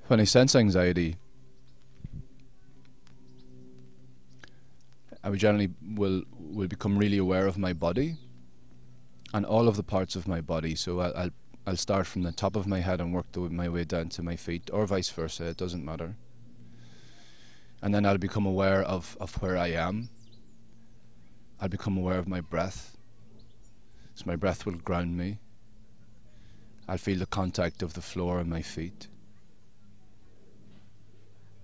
When I sense anxiety, I would generally will become really aware of my body and all of the parts of my body. So I'll start from the top of my head and work my way down to my feet, or vice versa. It doesn't matter. And then I'll become aware of where I am. I'll become aware of my breath. So my breath will ground me. I'll feel the contact of the floor and my feet.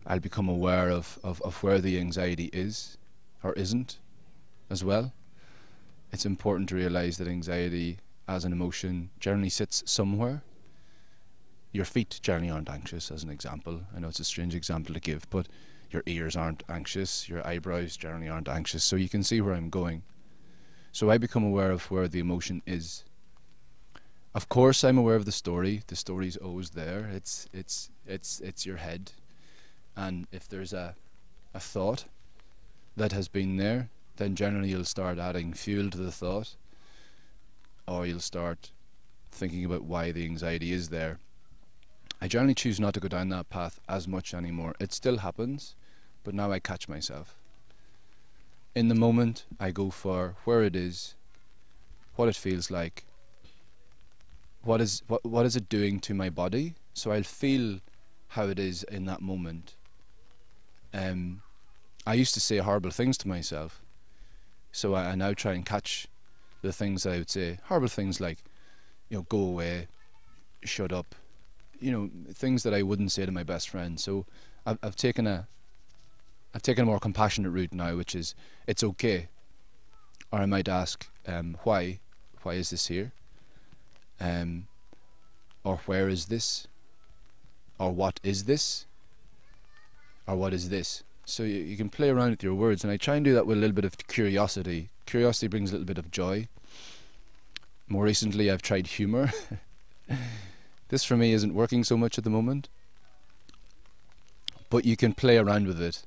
I'll become aware of where the anxiety is or isn't as well. It's important to realize that anxiety as an emotion generally sits somewhere. Your feet generally aren't anxious, as an example. I know it's a strange example to give, but your ears aren't anxious, your eyebrows generally aren't anxious, so you can see where I'm going. So I become aware of where the emotion is. Of course I'm aware of the story. The story's always there. It's your head. And if there's a thought that has been there, then generally you'll start adding fuel to the thought, or you'll start thinking about why the anxiety is there. I generally choose not to go down that path as much anymore. It still happens, but now I catch myself. In the moment, I go for where it is, what it feels like, what is it doing to my body, so I'll feel how it is in that moment. I used to say horrible things to myself, so I now try and catch the things that I would say. Horrible things like, go away, shut up, things that I wouldn't say to my best friend. So I've taken a more compassionate route now, which is, it's okay. Or I might ask, why is this here? Or where is this? Or what is this? Or what is this? So you can play around with your words, and I try and do that with a little bit of curiosity. Curiosity brings a little bit of joy. More recently I've tried humour. This for me isn't working so much at the moment, but you can play around with it.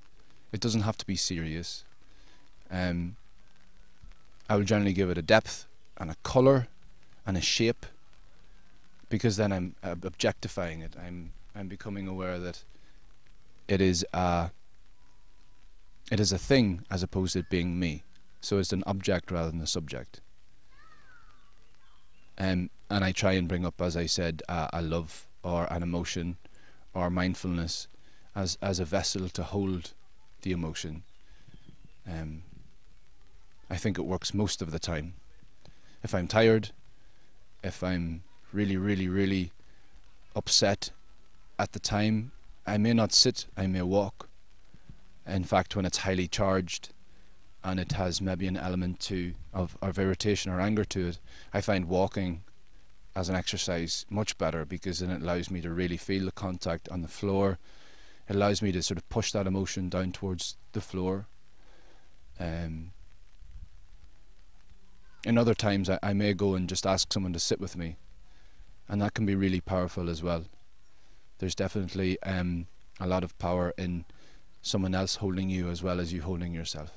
It doesn't have to be serious. I will generally give it a depth and a colour and a shape, because then I'm objectifying it. I'm becoming aware that it is a thing as opposed to it being me. So it's an object rather than a subject. And I try and bring up, as I said, a love or an emotion or mindfulness as a vessel to hold the emotion. I think it works most of the time. If I'm tired, if I'm really, really, really upset at the time, I may not sit, I may walk. In fact, when it's highly charged and it has maybe an element of irritation or anger to it, I find walking as an exercise much better, because then it allows me to really feel the contact on the floor. It allows me to sort of push that emotion down towards the floor. In other times I may go and just ask someone to sit with me, and that can be really powerful as well. There's definitely a lot of power in someone else holding you as well as you holding yourself.